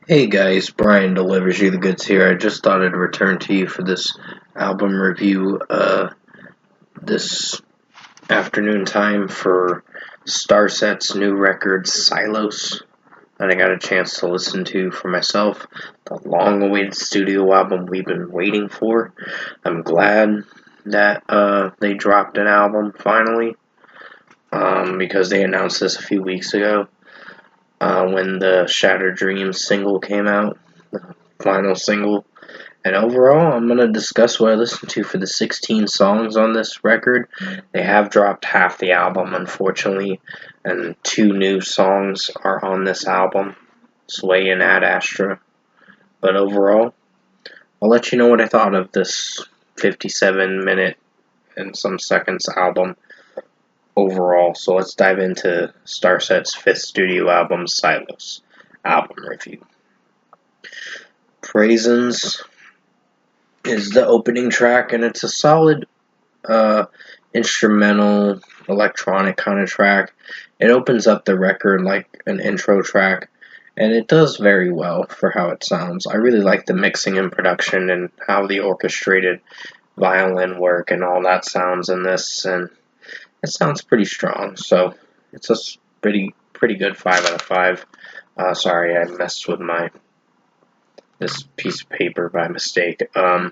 Hey guys, Brian delivers you the goods here. I just thought I'd return to you for this album review this afternoon time for Starset's new record, Silos, that I got a chance to listen to for myself. The long-awaited studio album we've been waiting for. I'm glad that they dropped an album finally, because they announced this a few weeks ago when the Shattered Dreams single came out, the final single. And overall, I'm going to discuss what I listened to for the 16 songs on this record. They have dropped half the album, unfortunately, and two new songs are on this album, Sway and Ad Astra. But overall, I'll let you know what I thought of this 57-minute and some seconds album overall. So let's dive into Starset's fifth studio album, Silos, album review. Praisins is the opening track, and it's a solid instrumental electronic kind of track. It opens up the record like an intro track, and it does very well for how it sounds. I really like the mixing and production and how the orchestrated violin work and all that sounds in this, and it sounds pretty strong. So it's a pretty good 5 out of 5. Sorry, I messed with this piece of paper by mistake. My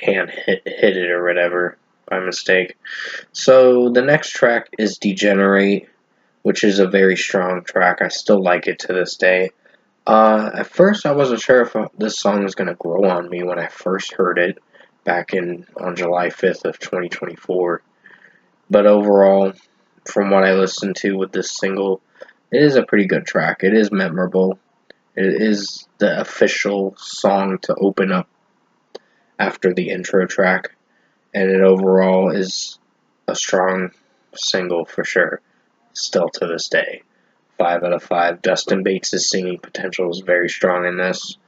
hand hit it or whatever by mistake. So the next track is Degenerate, which is a very strong track. I still like it to this day. At first, I wasn't sure if this song was going to grow on me when I first heard it back on July 5th of 2024. But overall, from what I listened to with this single, it is a pretty good track. It is memorable. It is the official song to open up after the intro track, and it overall is a strong single for sure, still to this day. 5 out of 5. Dustin Bates' singing potential is very strong in this.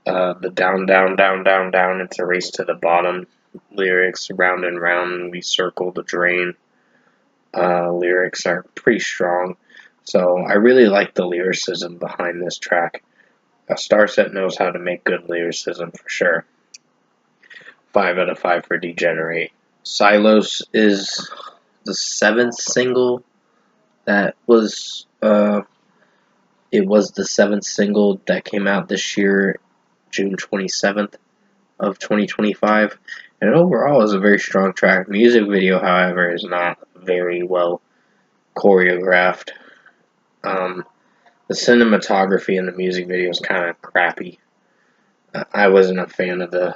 The down, down, down, down, down, it's a race to the bottom. Lyrics, round and round, we circle the drain. Lyrics are pretty strong. So I really like the lyricism behind this track. Starset knows how to make good lyricism for sure. 5 out of 5 for Degenerate. Silos is the seventh single that it was the seventh single that came out this year, June 27th of 2025, and overall is a very strong track. Music video, however, is not very well choreographed. The cinematography in the music video is kind of crappy. I wasn't a fan of the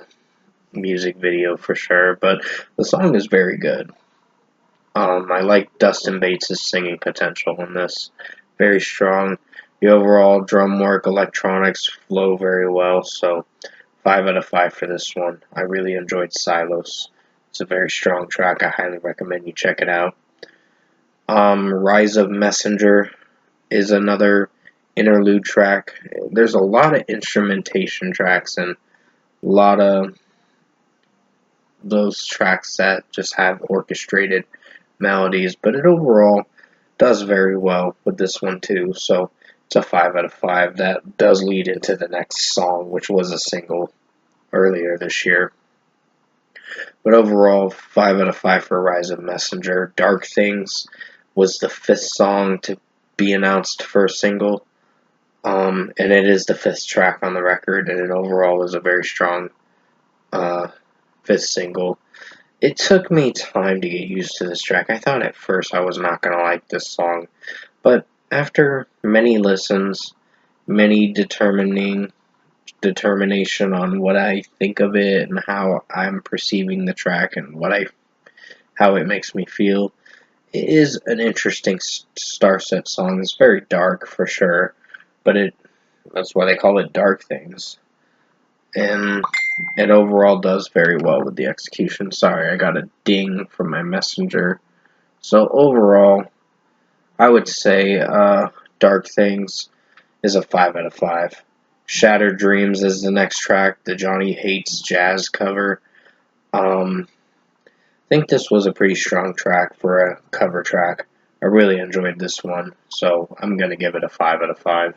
music video for sure, but the song is very good. I like Dustin Bates' singing potential in this. Very strong. The overall drum work, electronics flow very well, so 5 out of 5 for this one. I really enjoyed Silos. It's a very strong track. I highly recommend you check it out. Rise of Messenger is another interlude track. There's a lot of instrumentation tracks and a lot of those tracks that just have orchestrated melodies, but it overall does very well with this one too. So it's a 5 out of 5. That does lead into the next song, which was a single earlier this year. But overall, 5 out of 5 for Rise of Messenger. Dark Things was the fifth song to be announced for a single. And it is the fifth track on the record, and it overall was a very strong fifth single. It took me time to get used to this track. I thought at first I was not going to like this song, but after many listens, many determination on what I think of it and how I'm perceiving the track and how it makes me feel, it is an interesting Starset song. It's very dark for sure, but that's why they call it Dark Things. And it overall does very well with the execution. Sorry, I got a ding from my messenger. So overall, I would say Dark Things is a 5 out of 5. Shattered Dreams is the next track, the Johnny Hates Jazz cover. I think this was a pretty strong track for a cover track. I really enjoyed this one, so I'm going to give it a 5 out of 5.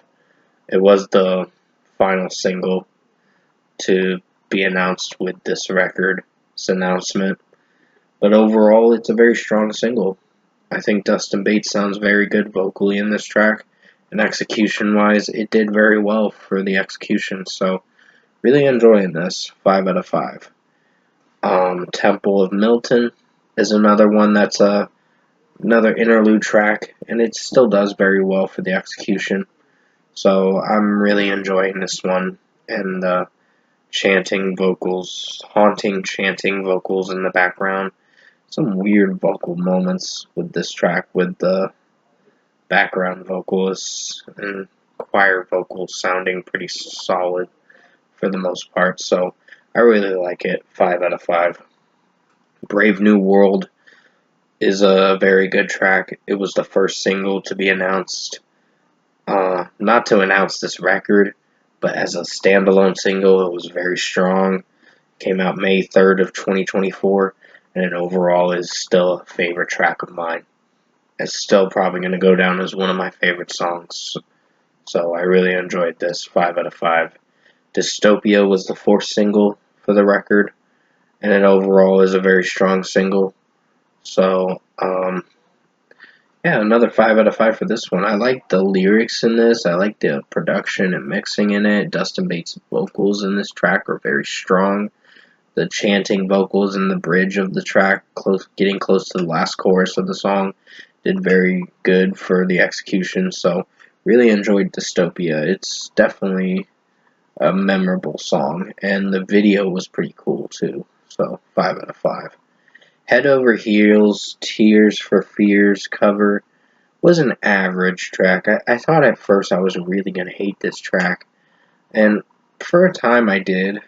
It was the final single to be announced with this record's announcement. But overall, it's a very strong single. I think Dustin Bates sounds very good vocally in this track, and execution-wise, it did very well for the execution. So, really enjoying this. 5 out of 5. Temple of Milton is another one that's another interlude track, and it still does very well for the execution. So I'm really enjoying this one, and the chanting vocals, haunting chanting vocals in the background. Some weird vocal moments with this track, with the background vocalists and choir vocals sounding pretty solid for the most part. So I really like it. 5 out of 5. Brave New World is a very good track. It was the first single to be announced, not to announce this record, but as a standalone single. It was very strong. Came out May 3rd of 2024, and it overall is still a favorite track of mine. It's still probably going to go down as one of my favorite songs. So I really enjoyed this. 5 out of 5. Dystopia was the fourth single for the record, and it overall is a very strong single. So, yeah, another 5 out of 5 for this one. I like the lyrics in this. I like the production and mixing in it. Dustin Bates' vocals in this track are very strong. The chanting vocals in the bridge of the track, getting close to the last chorus of the song, did very good for the execution. So, really enjoyed Dystopia. It's definitely a memorable song, and the video was pretty cool too. So, 5 out of 5. Head Over Heels, Tears for Fears cover was an average track. I thought at first I was really going to hate this track, and for a time I did.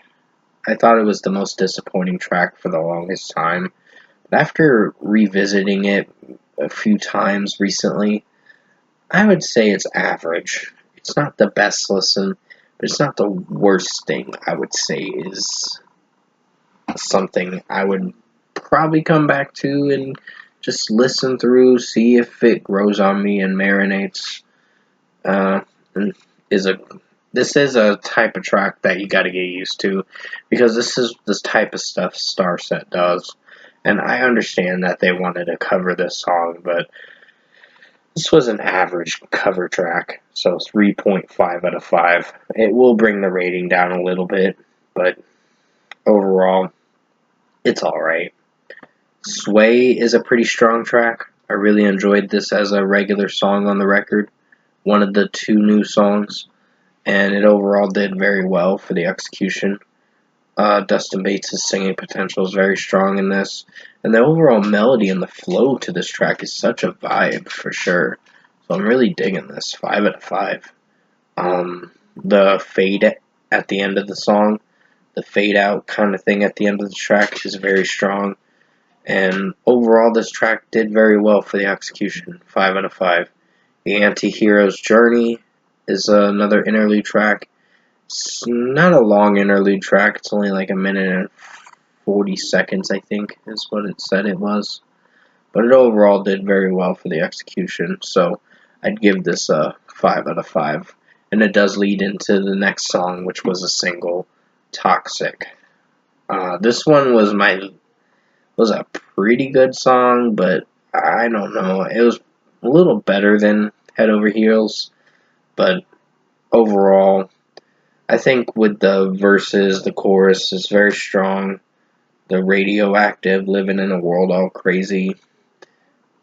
I thought it was the most disappointing track for the longest time. But after revisiting it a few times recently, I would say it's average. It's not the best listen, but it's not the worst thing. I would say is something I would probably come back to and just listen through, see if it grows on me and marinates. Uh, is a This is a type of track that you got to get used to, because this is this type of stuff Starset does, and I understand that they wanted to cover this song, but this was an average cover track, so 3.5 out of 5. It will bring the rating down a little bit, but overall, it's alright. Sway is a pretty strong track. I really enjoyed this as a regular song on the record, one of the two new songs, and it overall did very well for the execution. Dustin Bates' singing potential is very strong in this, and the overall melody and the flow to this track is such a vibe for sure. So I'm really digging this. 5 out of 5. The fade at the end of the song, the fade out kind of thing at the end of the track is very strong, and overall this track did very well for the execution. 5 out of 5. The Anti-Hero's Journey is another interlude track. It's not a long interlude track. It's only like a minute and 40 seconds, I think, is what it said it was. But it overall did very well for the execution, so I'd give this a 5 out of 5. And it does lead into the next song, which was a single, Toxic. This one was a pretty good song, but I don't know. It was a little better than Head Over Heels, but overall, I think with the verses, the chorus is very strong. The radioactive, living in a world all crazy.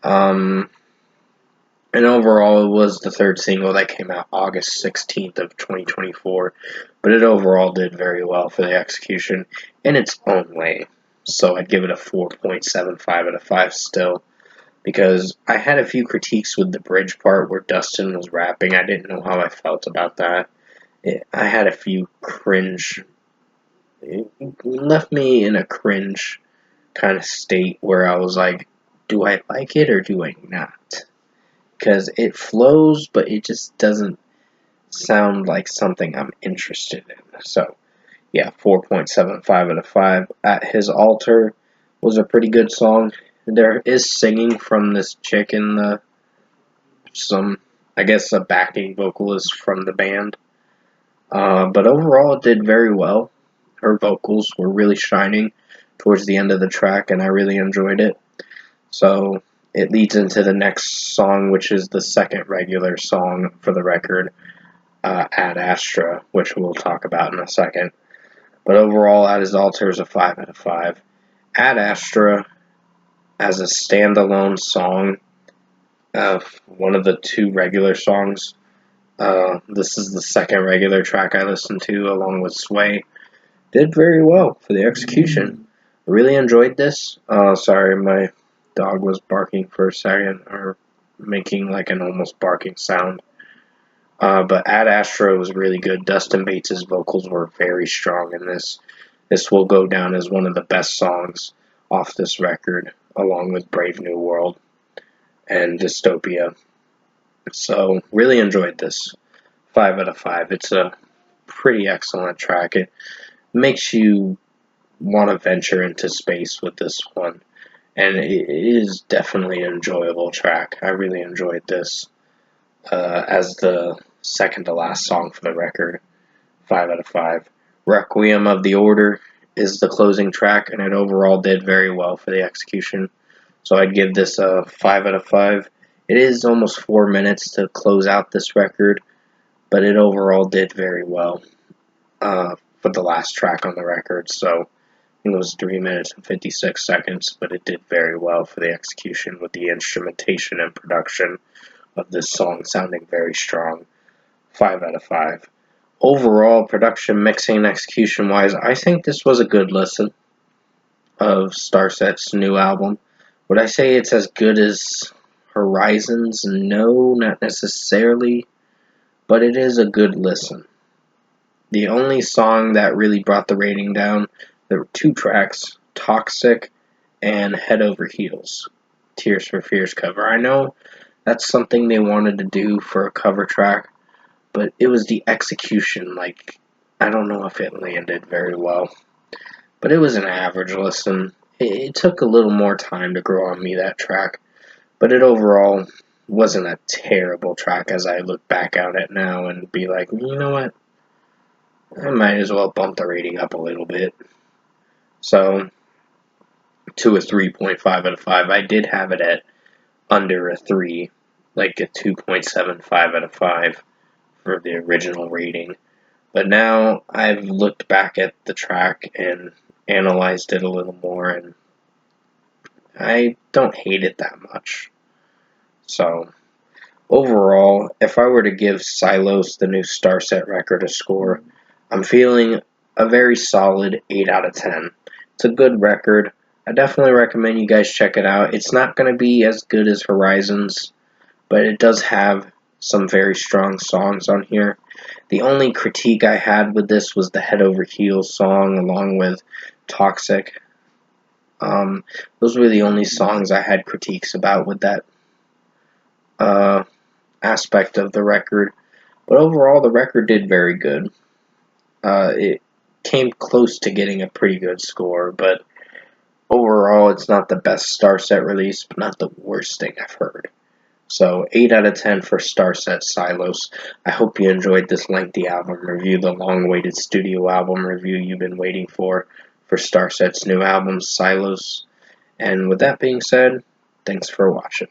And overall, it was the third single that came out August 16th of 2024. But it overall did very well for the execution in its own way. So I'd give it a 4.75 out of 5 still. Because I had a few critiques with the bridge part where Dustin was rapping. I didn't know how I felt about that. I had a few cringe. It left me in a cringe kind of state where I was like, do I like it or do I not? Because it flows, but it just doesn't sound like something I'm interested in. So, yeah, 4.75 out of 5. At His Altar was a pretty good song. There is singing from this chick in the, I guess, a backing vocalist from the band. But overall, it did very well. Her vocals were really shining towards the end of the track, and I really enjoyed it. So it leads into the next song, which is the second regular song for the record, Ad Astra, which we'll talk about in a second. But overall, At His Altar is a 5 out of 5. Ad Astra, as a standalone song, one of the two regular songs, this is the second regular track I listened to along with Sway, did very well for the execution. I really enjoyed this. Sorry, my dog was barking for a second, or making like an almost barking sound. But Ad Astra was really good. Dustin Bates' vocals were very strong in this. This will go down as one of the best songs off this record, along with Brave New World and Dystopia. So, really enjoyed this. 5 out of 5. It's a pretty excellent track. It makes you want to venture into space with this one. And it is definitely an enjoyable track. I really enjoyed this as the second to last song for the record. 5 out of 5. Requiem of the Order is the closing track, and it overall did very well for the execution. So I'd give this a 5 out of 5. It is almost 4 minutes to close out this record, but it overall did very well for the last track on the record. So it was 3 minutes and 56 seconds, but it did very well for the execution with the instrumentation and production of this song sounding very strong. 5 out of 5. Overall, production, mixing, and execution wise, I think this was a good listen of Starset's new album. Would I say it's as good as Horizons? No, not necessarily, but it is a good listen. The only song that really brought the rating down, there were two tracks, Toxic and Head Over Heels, Tears for Fears cover. I know that's something they wanted to do for a cover track, but it was the execution, like, I don't know if it landed very well. But it was an average listen. It took a little more time to grow on me, that track, but it overall wasn't a terrible track as I look back on it now and be like, you know what, I might as well bump the rating up a little bit. So, to a 3.5 out of 5. I did have it at under a 3, like a 2.75 out of 5 for the original rating. But now I've looked back at the track and analyzed it a little more, and I don't hate it that much. So, overall, if I were to give Silos, the new Starset record, a score, I'm feeling a very solid 8 out of 10. It's a good record. I definitely recommend you guys check it out. It's not going to be as good as Horizons, but it does have some very strong songs on here. The only critique I had with this was the Head Over Heels song along with Toxic. Those were the only songs I had critiques about with that aspect of the record. But overall, the record did very good. It came close to getting a pretty good score, but overall, it's not the best Starset release, but not the worst thing I've heard. So, 8 out of 10 for Starset Silos. I hope you enjoyed this lengthy album review, the long-awaited studio album review you've been waiting for Starset's new album, Silos. And with that being said, thanks for watching.